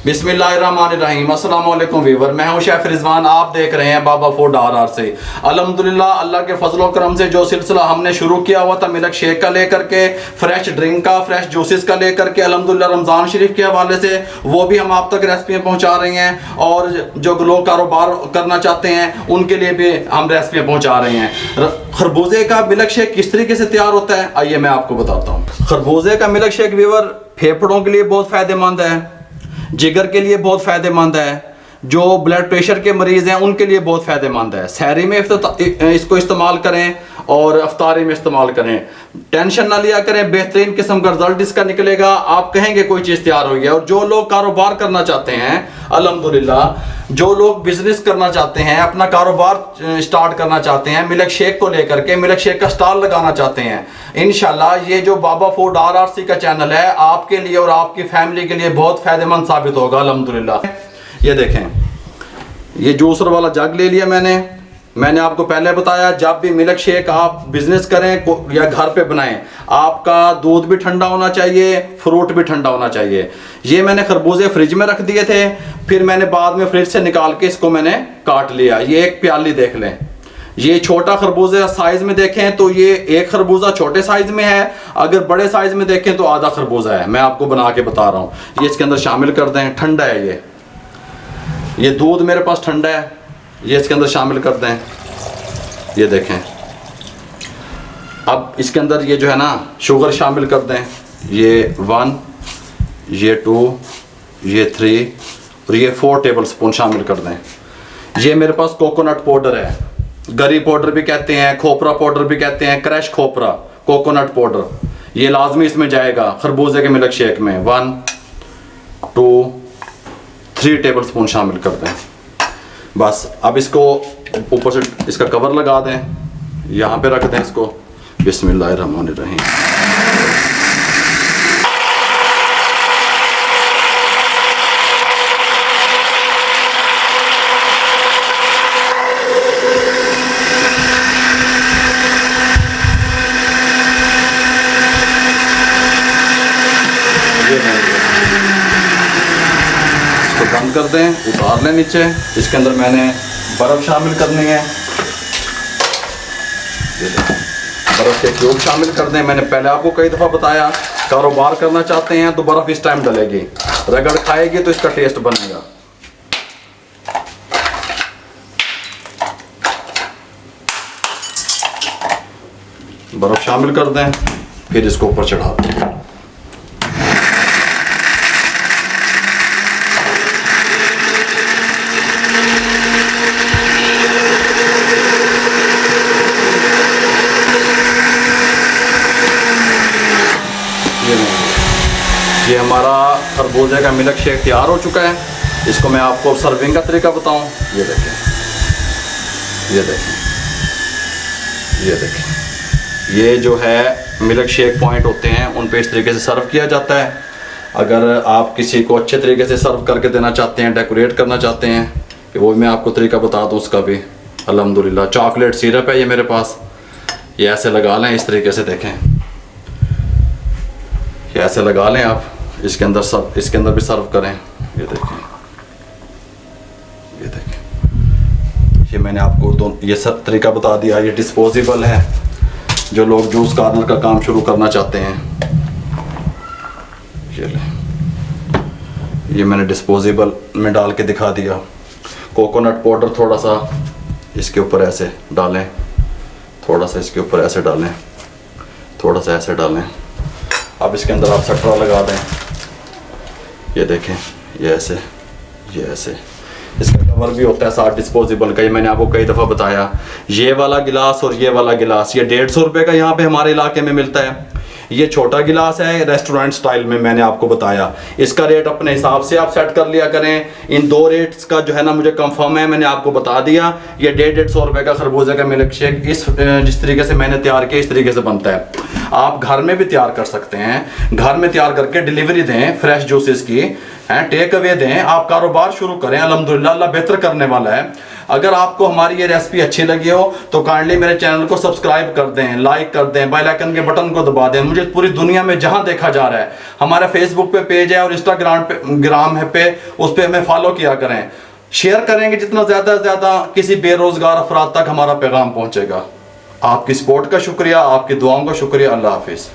बिस्मिल्लाहिर्रहमानिर्रहीम। अस्सलाम वालेकुम वीवर, मैं हूं शेफ रिजवान। आप देख रहे हैं बाबा फूड RR से। अल्हम्दुलिल्लाह अल्लाह के फजल करम से जो सिलसिला हमने शुरू किया हुआ था मिल्क शेक का लेकर के, फ्रेश ड्रिंक का, फ्रेश जूसेस का लेकर के, अल्हम्दुलिल्लाह रमज़ान शरीफ के हवाले से वो भी हम आप तक रेसिपियाँ पहुँचा रहे हैं और जो लोग कारोबार करना चाहते हैं उनके लिए भी हम रेसिपियाँ पहुँचा रहे हैं। खरबूजे का मिल्क शेक किस तरीके से तैयार होता है आइए मैं आपको बताता हूँ। खरबूजे का मिल्क शेक वीवर फेफड़ों के लिए बहुत फ़ायदेमंद है, जिगर के लिए बहुत फ़ायदेमंद है, जो ब्लड प्रेशर के मरीज़ हैं उनके लिए बहुत फ़ायदेमंद है। सहरी में इसको इस्तेमाल करें और अफ्तारी में इस्तेमाल करें। टेंशन ना लिया करें, बेहतरीन किस्म का रिजल्ट इसका निकलेगा। आप कहेंगे कोई चीज़ तैयार हो गया। और जो लोग कारोबार करना चाहते हैं, अल्हम्दुलिल्लाह जो लोग बिजनेस करना चाहते हैं, अपना कारोबार स्टार्ट करना चाहते हैं, मिल्क शेक को लेकर के मिल्क शेक का स्टॉल लगाना चाहते हैं, इंशाल्लाह ये जो बाबा फूड RRC का चैनल है आपके लिए और आपकी फैमिली के लिए बहुत फ़ायदेमंद साबित होगा अल्हम्दुलिल्लाह। ये देखें, ये जूसर वाला जग ले लिया मैंने आपको पहले बताया जब भी मिल्क शेक आप बिजनेस करें या घर पे बनाएं, आपका दूध भी ठंडा होना चाहिए, फ्रूट भी ठंडा होना चाहिए। ये मैंने खरबूजे फ्रिज में रख दिए थे, फिर मैंने बाद में फ्रिज से निकाल के इसको मैंने काट लिया। ये एक प्याली देख लें, ये छोटा खरबूजा साइज में देखें तो ये एक खरबूजा छोटे साइज में है, अगर बड़े साइज में देखें तो आधा खरबूजा है। मैं आपको बना के बता रहा हूँ। ये इसके अंदर शामिल कर दें, ठंडा है ये दूध मेरे पास ठंडा है, ये इसके अंदर शामिल कर दें। ये देखें, अब इसके अंदर ये जो है ना शुगर शामिल कर दें। ये 1, ये 2, ये 3 और ये 4 टेबल स्पून शामिल कर दें। ये मेरे पास कोकोनट पाउडर है, गरी पाउडर भी कहते हैं, खोपरा पाउडर भी कहते हैं, क्रश खोपरा, कोकोनट पाउडर, ये लाजमी इसमें जाएगा खरबूजे के मिल्क शेक में। 1, 2, 3 टेबल स्पून शामिल कर दें। बस अब इसको ऊपर से इसका कवर लगा दें, यहाँ पे रख दें इसको। बिस्मिल्लाहिर्रहमानिर्रहीम। बंद कर दें, उतार लें नीचे। इसके अंदर मैंने बर्फ़ शामिल करनी है, बर्फ़ के क्यूब शामिल कर दें। मैंने पहले आपको कई दफ़ा बताया कारोबार करना चाहते हैं तो बर्फ़ इस टाइम डलेगी, रगड़ खाएगी तो इसका टेस्ट बनेगा। बर्फ़ शामिल कर दें, फिर इसको ऊपर चढ़ा दें। ये हमारा खरबूजे का मिल्क शेक तैयार हो चुका है। इसको मैं आपको सर्विंग का तरीका बताऊं। ये देखें, ये देखें, ये देखें, ये जो है मिल्क शेक पॉइंट होते हैं उन पे इस तरीके से सर्व किया जाता है। अगर आप किसी को अच्छे तरीके से सर्व करके देना चाहते हैं, डेकोरेट करना चाहते हैं, कि वो मैं आपको तरीका बता दूं उसका भी। अल्हम्दुलिल्लाह चॉकलेट सिरप है ये मेरे पास, ये ऐसे लगा लें इस तरीके से। देखें, ये ऐसे लगा लें आप, इसके अंदर भी सर्व करें। ये देखें, ये देखें, ये मैंने आपको ये सब तरीका बता दिया। ये डिस्पोजेबल है, जो लोग जूस कॉर्नर का काम शुरू करना चाहते हैं। ये लें, ये मैंने डिस्पोजेबल में डाल के दिखा दिया। कोकोनट पाउडर थोड़ा सा इसके ऊपर ऐसे डालें, थोड़ा सा इसके ऊपर ऐसे डालें, थोड़ा सा ऐसे डालें। अब इसके अंदर आप सटरा लगा दें। ये देखें, ये ऐसे, ये ऐसे। इसका कवर भी होता है साथ डिस्पोजेबल का, ये मैंने आपको कई दफ़ा बताया। ये वाला गिलास और ये वाला गिलास, ये 150 रुपये का यहाँ पे हमारे इलाके में मिलता है। ये छोटा गिलास है रेस्टोरेंट स्टाइल में, मैंने आपको बताया। इसका रेट अपने हिसाब से आप सेट कर लिया करें। इन 2 रेट्स का जो है ना मुझे कंफर्म है, मैंने आपको बता दिया। ये 150-150 रुपये का खरबूजे का मिल्क शेक जिस तरीके से मैंने तैयार किया इस तरीके से बनता है। आप घर में भी तैयार कर सकते हैं। घर में तैयार करके डिलीवरी दें फ्रेश जूसेस की, हैं, टेक अवे दें, आप कारोबार शुरू करें। अल्हम्दुलिल्लाह अल्लाह बेहतर करने वाला है। अगर आपको हमारी ये रेसिपी अच्छी लगी हो तो काइंडली मेरे चैनल को सब्सक्राइब कर दें, लाइक कर दें, बेल आइकन के बटन को दबा दें। मुझे पूरी दुनिया में जहां देखा जा रहा है, हमारा फेसबुक पे पेज है और इंस्टाग्राम पे उस पर हमें फॉलो किया करें। शेयर करेंगे जितना ज़्यादा से ज़्यादा किसी बेरोज़गार अफराद तक हमारा पैगाम पहुंचेगा। आपकी सपोर्ट का शुक्रिया, आपकी दुआओं का शुक्रिया। अल्लाह हाफिज़।